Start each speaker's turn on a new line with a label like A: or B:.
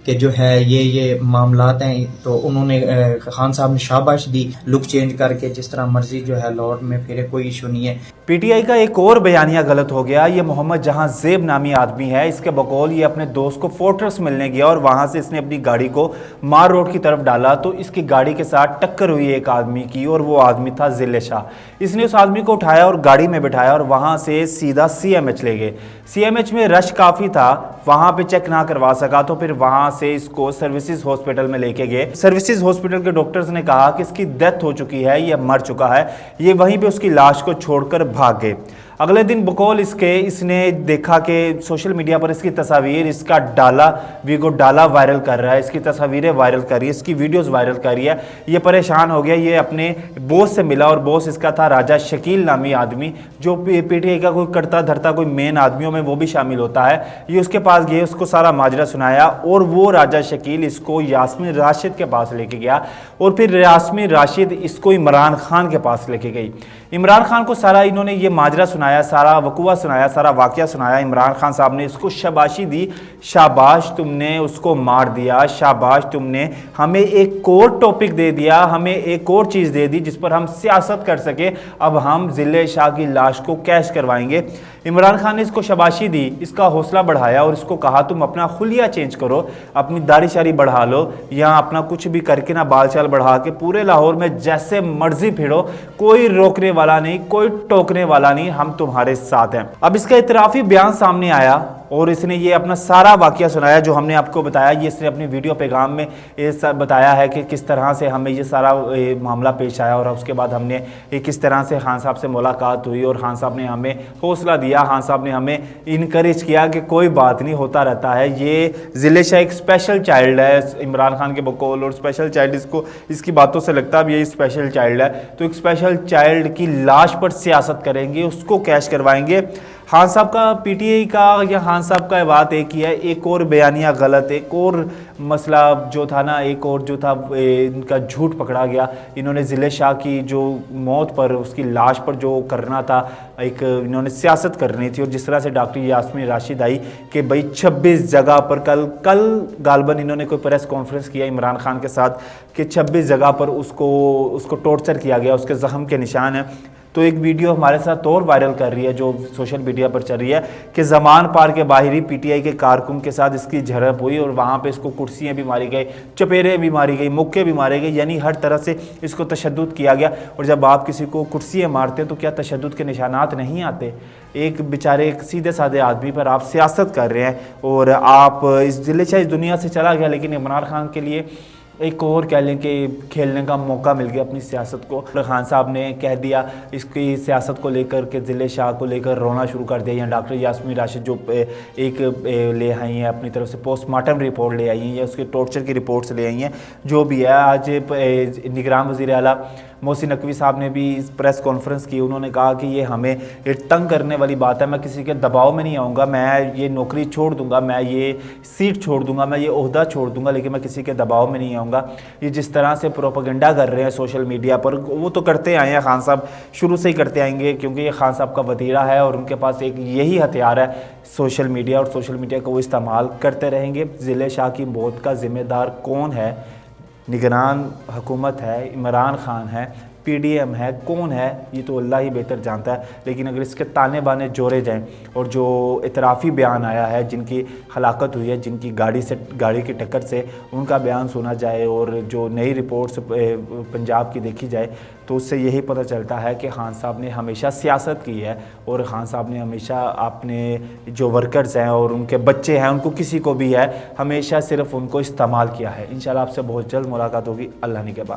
A: کہ جو ہے یہ معاملات ہیں، تو انہوں نے خان صاحب نے شاباش دی، لک چینج کر کے جس طرح مرضی جو ہے لاہور میں پھرے، کوئی ایشو نہیں ہے۔
B: پی ٹی آئی کا ایک اور بیانیہ غلط ہو گیا۔ یہ محمد جہاں زیب نامی آدمی ہے، اس کے بقول یہ اپنے دوست کو فورٹرس ملنے گیا اور وہاں سے اس نے اپنی گاڑی کو مار روڈ کی طرف ڈالا تو اس کی گاڑی کے ساتھ ٹکر ہوئی ایک آدمی کی، اور وہ آدمی تھا ذل شاہ۔ اس نے اس آدمی کو اٹھایا اور گاڑی میں بٹھایا اور وہاں سے سیدھا سی ایم ایچ لے گئے۔ سی ایم ایچ میں رش کافی تھا، وہاں پہ چیک نہ کروا سکا تو پھر وہاں سے اس کو سروسز ہاسپٹل میں لے کے گئے۔ سروسز ہاسپٹل کے ڈاکٹرز نے کہا کہ اس کی ڈیتھ ہو چکی ہے، یہ مر چکا ہے۔ یہ وہیں پہ اس کی لاش کو چھوڑ کر بھاگ گئے۔ اگلے دن بقول اس نے دیکھا کہ سوشل میڈیا پر اس کی تصاویر، اس کا ڈالا ویگو ڈالا وائرل کر رہا ہے، اس کی تصاویریں وائرل کر رہی ہے، اس کی ویڈیوز وائرل کر رہی ہے۔ یہ پریشان ہو گیا، یہ اپنے بوس سے ملا اور بوس اس کا تھا راجہ شکیل نامی آدمی، جو پی ٹی آئی کا کوئی کرتا دھرتا کوئی مین آدمیوں میں وہ بھی شامل ہوتا ہے۔ یہ اس کے پاس گئے، اس کو سارا ماجرا سنایا اور وہ راجہ شکیل اس کو یاسمین راشد کے پاس لے کے گیا اور پھر یاسمین راشد اس کو عمران خان کے پاس لے کے گئی۔ عمران خان کو سارا انہوں نے یہ ماجرا سنایا، سارا وقوع سنایا، سارا واقعہ سنایا۔ عمران خان صاحب نے اس کو شاباشی دی، شاباش تم نے اس کو مار دیا، شاباش تم نے ہمیں ایک اور ٹاپک دے دیا، ہمیں ایک اور چیز دے دی جس پر ہم سیاست کر سکے، اب ہم ذل شاہ کی لاش کو کیش کروائیں گے۔ عمران خان نے اس کو شاباشی دی، اس کا حوصلہ بڑھایا اور اس کو کہا تم اپنا خلیہ چینج کرو، اپنی داڑھی شاری بڑھا لو، یا اپنا کچھ بھی کر کے نہ بال چال بڑھا کے پورے لاہور میں جیسے مرضی پھرو، کوئی روکنے والا نہیں، کوئی ٹوکنے والا نہیں، ہم تمہارے ساتھ ہیں۔ اب اس کا اعترافی بیان سامنے آیا اور اس نے یہ اپنا سارا واقعہ سنایا جو ہم نے آپ کو بتایا۔ یہ اس نے اپنی ویڈیو پیغام میں بتایا ہے کہ کس طرح سے ہمیں یہ سارا معاملہ پیش آیا، اور اس کے بعد ہم نے کس طرح سے خان صاحب سے ملاقات ہوئی اور خان صاحب نے ہمیں حوصلہ دیا، خان صاحب نے ہمیں انکریج کیا کہ کوئی بات نہیں، ہوتا رہتا ہے۔ یہ ذل شاہ ایک اسپیشل چائلڈ ہے عمران خان کے بقول، اور اسپیشل چائلڈ اس کی باتوں سے لگتا بھی یہی اسپیشل چائلڈ ہے، تو ایک اسپیشل چائلڈ کی لاش پر سیاست کریں گے، اس کو کیش کروائیں گے۔ خان صاحب کا پی ٹی آئی کا یا خان صاحب کا بات ایک ہی ہے، ایک اور بیانیہ غلط، ایک اور مسئلہ جو تھا نا، ایک اور جو تھا ان کا جھوٹ پکڑا گیا۔ انہوں نے ذل شاہ کی جو موت پر، اس کی لاش پر جو کرنا تھا، ایک انہوں نے سیاست کرنی تھی، اور جس طرح سے ڈاکٹر یاسمین راشد آئی کہ بھئی 26 جگہ پر کل غالباً انہوں نے کوئی پریس کانفرنس کیا عمران خان کے ساتھ کہ 26 جگہ پر اس کو ٹارچر کیا گیا، اس کے زخم کے نشان ہیں۔ تو ایک ویڈیو ہمارے ساتھ اور وائرل کر رہی ہے جو سوشل میڈیا پر چل رہی ہے کہ زمان پارک کے باہر ہی پی ٹی آئی کے کارکن کے ساتھ اس کی جھڑپ ہوئی اور وہاں پہ اس کو کرسیاں بھی ماری گئی، چپیریں بھی ماری گئی، مکے بھی مارے گئے، یعنی ہر طرح سے اس کو تشدد کیا گیا۔ اور جب آپ کسی کو کرسیاں مارتے ہیں تو کیا تشدد کے نشانات نہیں آتے؟ ایک بیچارے ایک سیدھے سادے آدمی پر آپ سیاست کر رہے ہیں، اور آپ اس ذل شاہ اس دنیا سے چلا گیا، لیکن عمران خان کے لیے ایک اور کہہ لیں کہ کھیلنے کا موقع مل گیا اپنی سیاست کو۔ خان صاحب نے کہہ دیا اس کی سیاست کو لے کر کہ ذل شاہ کو لے کر رونا شروع کر دیا، یا ڈاکٹر یاسمین راشد جو ایک لے آئی ہیں اپنی طرف سے پوسٹ مارٹم رپورٹ لے آئی ہیں، یا اس کے ٹارچر کی رپورٹس لے آئی ہیں، جو بھی ہے۔ آج نگران وزیر اعلیٰ محسن نقوی صاحب نے بھی پریس کانفرنس کی، انہوں نے کہا کہ یہ ہمیں تنگ کرنے والی بات ہے، میں کسی کے دباؤ میں نہیں آؤں گا، میں یہ نوکری چھوڑ دوں گا، میں یہ سیٹ چھوڑ دوں گا، میں یہ عہدہ چھوڑ دوں گا، لیکن میں کسی کے دباؤ میں نہیں آؤں گا۔ یہ جس طرح سے پروپیگنڈا کر رہے ہیں سوشل میڈیا پر، وہ تو کرتے آئے ہیں، خان صاحب شروع سے ہی کرتے آئیں گے، کیونکہ یہ خان صاحب کا وتیرہ ہے اور ان کے پاس ایک یہی ہتھیار ہے سوشل میڈیا، اور سوشل میڈیا کو وہ استعمال کرتے رہیں گے۔ ذل شاہ کی موت کا ذمہ دار کون ہے؟ نگران حکومت ہے، عمران خان ہے، پی ڈی ایم ہے، کون ہے یہ تو اللہ ہی بہتر جانتا ہے، لیکن اگر اس کے تانے بانے جوڑے جائیں اور جو اعترافی بیان آیا ہے، جن کی ہلاکت ہوئی ہے، جن کی گاڑی کی ٹکر سے ان کا بیان سنا جائے، اور جو نئی رپورٹس پنجاب کی دیکھی جائے، تو اس سے یہی پتہ چلتا ہے کہ خان صاحب نے ہمیشہ سیاست کی ہے، اور خان صاحب نے ہمیشہ اپنے جو ورکرز ہیں اور ان کے بچے ہیں، ان کو کسی کو بھی ہے، ہمیشہ صرف ان کو استعمال کیا ہے۔ انشاءاللہ آپ سے بہت جلد ملاقات ہوگی، اللہ نگہبان۔